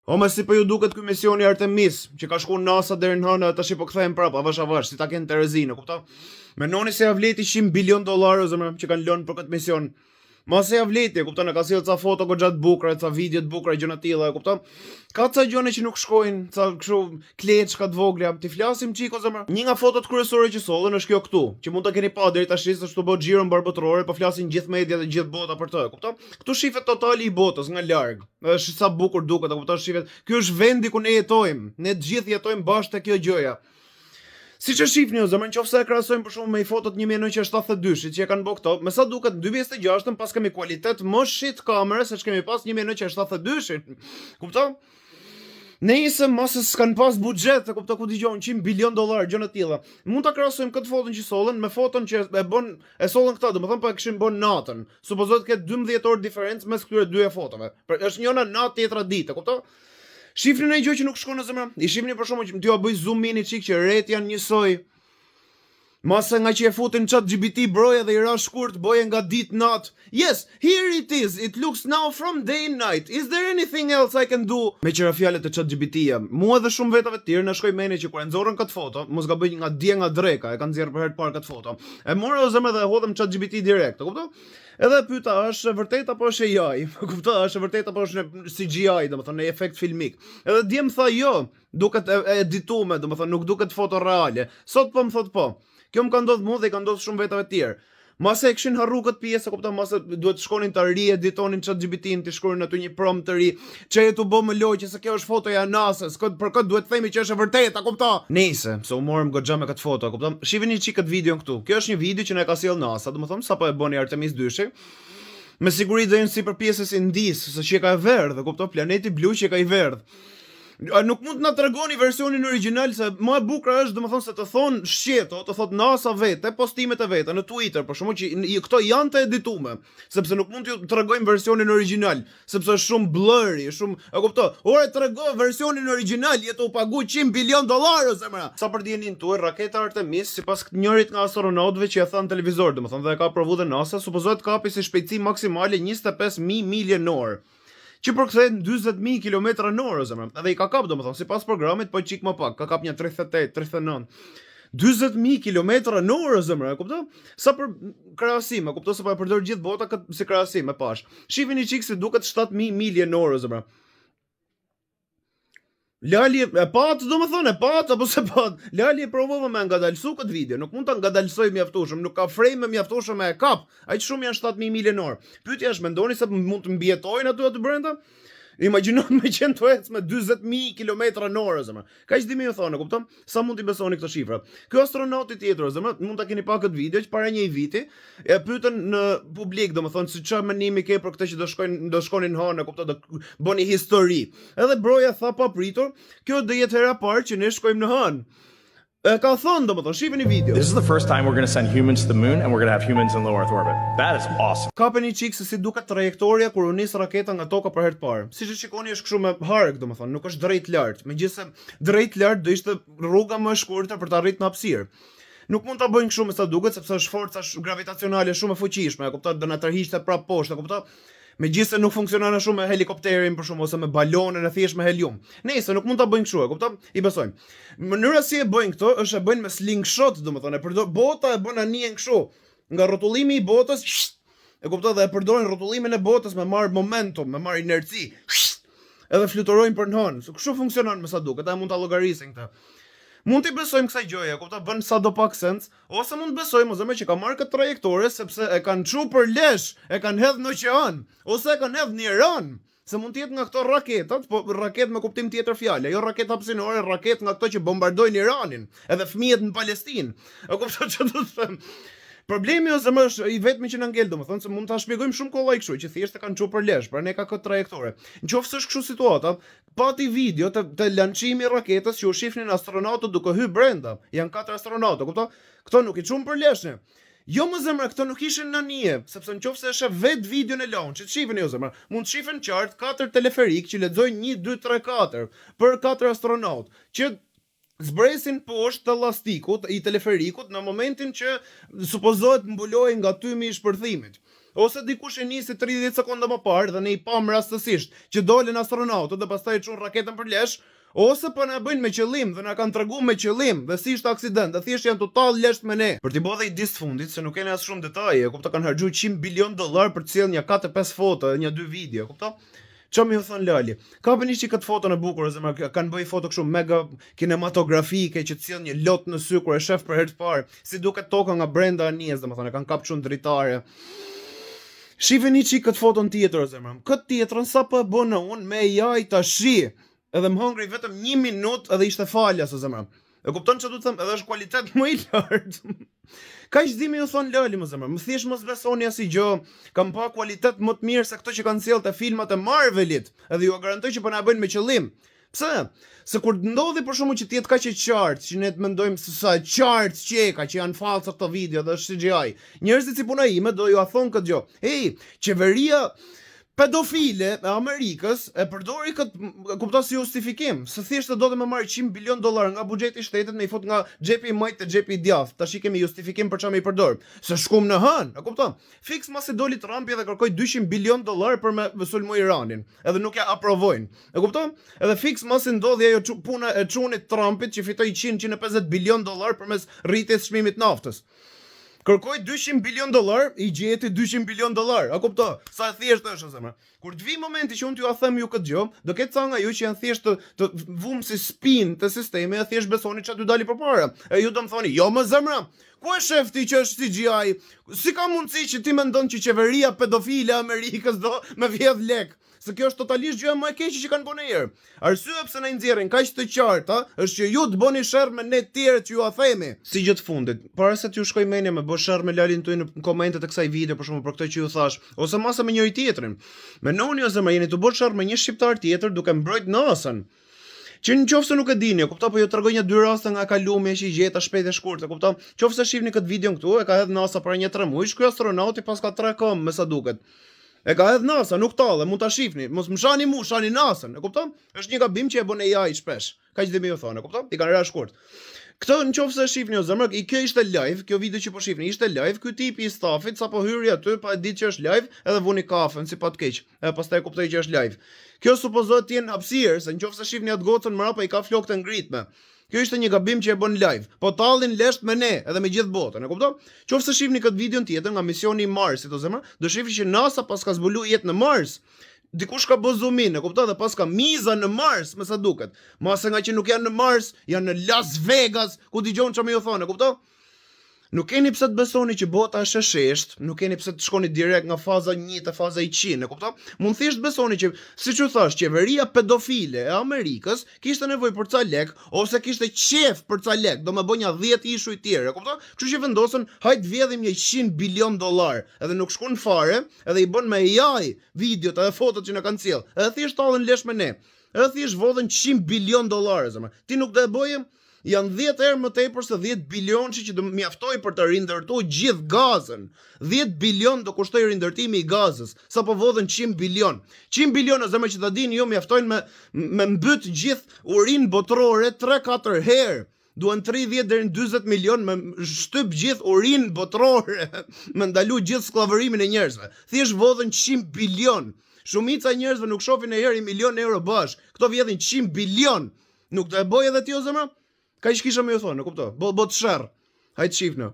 O më si po ju duket ky misioni Artemis, që ka shku NASA deri në hënë, tash po kthehen prapë, avash, si ta kenë Terezinë, kupton? Mendoni se ja vleti $100 bilion zemra që kanë lënë për këtë mision. Mos e ja vleti, kupton, e ka sjell ca foto goxha të bukura, ca video të bukura, gjëra të tilla, kupton? Ka ca gjëra që nuk shkojnë, ca kështu kleçka të vogla, ti flasim çiko zemra. Një nga fotot kryesore që sollën është kjo këtu, që mund ta keni pa deri tash, është të bëj xhiron barbotërore, po flasin gjithë mediat dhe gjithë bota për të, kupton? Ktu shifet totali i botës nga larg. Është sa bukur duket, kupton, shifet. Ky është vendi ku ne jetojmë. Ne të gjithë jetojmë bashkë te kjo gjëja. Siç e shihni, zemra, nëse e krahasojmë për shkak me fotot 1972-shit që e kanë bërë këto, me sa duket në 2026-ën pas kemi kualitet më shit kamere se ç'kemi pas 1972-shin. Kupton? Nëse mos s'kan pas buxhet, kupton, ku dëgjon $100 bilion gjëra të tilla. Mund ta krahasojmë këtë foton që sollën me foton që e sollën këta, domethënë po e kishin bën natën. Supozohet të ketë 12 orë diferencë mes këtyre dyja fotove. Është njëra natë, tjetra ditë, kupton? Shifni në gjë që nuk shkon në zemra. I shifni për shkakun që t'ju bëj zoom in çik që ret janë njësoj. Masa nga që e futin ChatGPT broja dhe i ra shkurt boje nga ditë natë. Yes, here it is. It looks now from day and night. Is there anything else I can do? Me qëra fjalët e ChatGPT-ja, mua dhe shumë vetave të tjerë na shkoi mendje që kur e nxorrën këtë foto, mos gaboj nga dje nga dreka, e kanë nxjerrë për herë të parë këtë foto. E morë o zemra dhe e hodhëm ChatGPT direkt, e kupton? Edhe pyeta, është vërtet apo është AI? Kupton, është vërtet apo është CGI, domethënë në efekt filmik. Edhe dje më tha jo, duket edituar, domethënë nuk duket foto reale. Sot po më thot po. Kjo më ka ndodhur mua dhe ka ndodhur shumë vetave të tjerë. Mase e kishin harru këtë pjesë, kupton, mase duhet të shkonin ta rieditonin ChatGPT-n, të shkruanin aty një prompt të ri, çe tu bë më lojë se kjo është fotoja e NASA-s, për këtë duhet të themi që është e vërtetë, kupton? Nice, se u morëm goxha me këtë foto, kupton? Shihni çik këtë videon këtu. Kjo është një video që na ka sjell NASA, domethënë sapo e bëni Artemis 2-shi. Me siguri do jenë sipër pjesës së ndis, se që ka e verdhë, kupton, planeti blu që ka i verdhë. Nuk mund të na tregoni versionin origjinal se më e bukur është domethënë se të thon shqeto, të thot NASA vetë, postimet e veta në Twitter, për shkakun që këto janë të edituar, sepse nuk mund t'ju tregojmë versionin origjinal, sepse është shumë blurry, shumë, e kupton? Ore trego versionin origjinal, jetë u pagu $100 bilion zemra. Sa për dijenin tuaj, raketa Artemis, sipas njërit nga astronautëve që e tha në televizor, domethënë dhe e ka provuar dhe NASA, supozohet kapi si shpejtësi maksimale 25,000 milje në orë. Që përkthehen 40,000 km/h zemra. Edhe i ka kap domethënë sipas programit, po çik më pak, ka kap një 38, 39. 40,000 km/h zemra, e kupton? Sa për krahasim, e kupton se po e përdor gjithë bota këtë si krahasim e pash. Shihni çik se duket 7,000 milje në orë zemra. Lali e pat, domethënë, e pat apo se pat. Lali e provova me ngadalsu këtë video. Nuk mund ta ngadalsoj mjaftueshëm, nuk ka frame mjaftueshëm me e kap. Aq shumë janë 7,000 milje në orë. Pyetja është, mendoni se mund të mbijetojnë aty brenda? Imagjinoni me qenë të ecë me 40,000 km/h zemra. Kaq dimi ju thonë, kupton? Sa mund t'i besoni këto shifra? Ky astronauti tjetër zemra, mund ta keni pa këtë video që para një viti e pyetën në publik, domethënë se çfarë menimi ke për këtë që do shkonin hënë, kupton, do bëni histori. Edhe broja tha pa pritur, kjo do jetë hera parë që ne shkojmë në hënë. Ka thonë domethënë, shihni video. This is the first time we're going to send humans to the moon and we're going to have humans in low Earth orbit. That is awesome. Kapeni çik se si duket trajektoria kur u nis raketa nga toka për herë të parë. Siç e shikoni është kështu me hark domethënë, nuk është drejt lart. Megjithëse drejt lart do ishte rruga më e shkurtër për të arritur në hapësirë. Nuk mund ta bëjnë kështu me sa duket sepse është forca gravitacionale shumë e fuqishme, e kupton, do na tërhiqte prapë poshtë, e kupton? Megjithëse nuk funksionon ashtu me helikopterin për shkak ose me balonën e thjesht me helium. Nëse nuk mund ta bëjnë kështu, e kupton? I besojmë. Mënyra si e bëjnë këto është e bëjnë me slingshot, domethënë e përdor bota e bën anijen kështu. Nga rrotullimi i botës, e kupton, dhe e përdorin rrotullimin e botës me marr momentum, me marr inerci. Edhe fluturojnë për në hënë. Kështu funksionon me sa duket, ata mund ta llogarisin këtë. Mund t'i besojmë kësaj gjëje, kupton, bën sado pak sens, ose mund besojmë ose më që ka marrë këtë trajektore sepse e kanë çu për lesh, e kanë hedhë në oqean, ose e kanë hedhë në Iran. Se mund të jetë nga këto raketat, po raket me kuptim tjetër fjalë, jo raket hapësinore, raket nga këto që bombardojnë Iranin, edhe fëmijët në Palestinë. E kupton çfarë do të them? Problemi ose më është i vetmi që na ngel, domethënë se mund ta shpjegojmë shumë kollaj kështu, që thjesht e kanë çu për lesh, pra ne ka këtë trajektore. Nëse është kështu situata, pati video të lançimit i raketës që u shihnin astronautët duke hyrë brenda. Janë 4 astronautë, kupton? Këto nuk i çun për lesh. Jo më zemra, këto nuk ishin në nije, sepse nëse është vet videon e launchit, shihni ju zemra, mund të shihen qartë 4 teleferik që lexojnë 1 2 3 4 për 4 astronautë, që zbresin poshtë të elastikut i teleferikut në momentin që supozohet mbulohej nga tymi i shpërthimit. Ose dikush e nisi 30 sekonda më parë dhe ne i pam rastësisht që dolën astronautët dhe pastaj e çun raketën për lesh, ose po na bëjnë me qëllim dhe na kanë treguar me qëllim dhe si ishte aksident, dhe thjesht janë total lesht me ne. Për t'i bërë dhe i disë fundit, se nuk keni as shumë detaje, kupta, kanë harxuar $100 bilion për të sjellë një 4-5 foto dhe një 2 video, kupta? Qa mi u thënë Lali? Ka për një që këtë foto në bukur, kanë bëj foto kështu mega kinematografike që të sjell një lot në sy kur e shef për herë të parë, si duket toka nga brenda anijes, domethënë kanë kap çun dritare. Shifeni çik këtë foton tjetër, zemra. Këtë tjetrën sa po e bëna unë me AI tashi, edhe më hongri vetëm 1 minutë edhe ishte falja, zemra. E kupton çfarë do të them, edhe është kualitet më i lartë. Kaq dhimi ju thon Lali më zemra, më thjesht mos besoni asnjë gjë, kam pa kualitet më të mirë se këto që kanë sjellë te filmat e Marvelit, edhe ju garantoj që po na bëjnë me qëllim. Pse? Se kur ndodhi për shkakun që të jetë kaq e qartë, që ne të mendojmë se sa qartë qeka që janë fallsa këto video dhe është CGI. Njerëzit si puna ime do ju a thon këtë gjë. Ej, qeveria pedofile e Amerikës e përdori këtë kupton si justifikim, se thjesht do të më marrë $100 bilion nga buxheti i shtetit me i fut nga xhepi i majt te xhepi i djathtë. Tash i kemi justifikim për çfarë më i përdor. Se shkum në hën, e kupton? Fiks mos e doli Trumpi dhe kërkoi $200 bilion për me sulmu Iranin, edhe nuk ja aprovojnë. E kupton? Edhe fiks mos i ndodhi ajo puna e çunit Trumpit që fitoi $150 bilion përmes rritjes çmimit naftës. Kërkoj $200 bilion, i gjeti $200 bilion. A kupto? Sa thjesht është zemra. Kur të vi momenti që unë t'ju a them ju këtë gjë, do ketë ca nga ju që janë thjesht të vumë si spin të sistemi, e thjesht besoni që t'ju dali përpara. E ju do më thoni, jo më zemra, ku e shef ti që është CGI? Si ka mundësi që ti mendon që qeveria pedofile e Amerikës do me vjedh lek? Se kjo është totalisht gjëja më e keqe që kanë bënë herë. Arsyeja pse na nxjerrin kaq të qarta është që ju të bëni sherr me ne të tjerë që ju a themi. Si gjë të fundit, para se t'ju shkoj menja me bësh sherr me Lalin tuaj në komentet e kësaj video për shkakun për këtë që ju thash, ose masa me njëri tjetrin. Menoni ose më jeni të bësh sherr me një shqiptar tjetër duke mbrojt NASA-n. Që në qofse nuk e dini, kupta, po ju tregoj një 2 raste nga kalumi që i gjeta shpejt e shkurt, kupta. Qofse shihni këtë videon këtu, e ka hedh NASA para 1-3 muaj, ky astronauti pas ka 3 kom me sa duket. E ka hedh NASA, nuk tallë, mund ta shihni. Mos më shani mu, shani NASA-n, e kupton? Është një gabim që e bën AI shpesh. Kaq dhe më ju thonë, e kupton? I kanë rënë shkurt. Këtë nëse shihni o zemër, kjo ishte live, kjo video që po shihni ishte live, ky tipi i stafit sapo hyri aty pa e ditë që është live, edhe vuni kafen si pa të keq. E pastaj kuptoi që është live. Kjo supozohet të jenë hapësirë, se nëse shihni atë gocën mrapa i ka flokë të ngritme. Kjo ishte një gabim që e bën live. Po tallin lesht me ne, edhe me gjithë botën, e kupton? Qofse shihni këtë videon tjetër nga misioni i Marsit, o zemër, do shihni që NASA pas ka zbulu jetë në Mars. Dikush ka bë zoomin, e kupton, dhe pas ka miza në Mars, me sa duket. Mase nga që nuk janë në Mars, janë në Las Vegas, ku dëgjon çfarë më ju thonë, e kupton? Nuk keni pse të besoni që bota është e shesht, nuk keni pse të shkoni direkt nga faza 1 te faza 100, e kupton? Mund thjesht besoni që, siç u thash, qeveria pedofile e Amerikës kishte nevojë për ca lek ose kishte qef për ca lek, do më bëj një 10 ishuj tjerë, e kupton? Kështu që vendosën, hajt vjedhim një $100 bilion, edhe nuk shkon fare, edhe i bën me AI videot edhe fotot që na kanë sjell. Edhe thjesht tallën lesh me ne. Edhe thjesht vodhen $100 bilion, zemra. Ti nuk do e bëje? Janë 10 herë më tepër se 10 bilion që do mjaftoj për të rindërtuar gjithë gazën. 10 bilion do kushtoj rindërtimi i gazës, sa po vodhen 100 bilion. 100 bilion o zemër që ta dini ju mjaftojnë me mbyt gjithë urinë botërore 3-4 herë. Duan 30 deri në 40 milion me shtyp gjithë urinë botërore, me ndalu gjithë skllavërimin e njerëzve. Thjesht vodhen 100 bilion. Shumica e njerëzve nuk shohin e herë €1.000.000 bash. Këto vjedhin 100 bilion. Nuk do e bëj edhe ti o zemër? Ka që kisha me ju thonë, në kupto, bo të shërë, hajtë shifë në.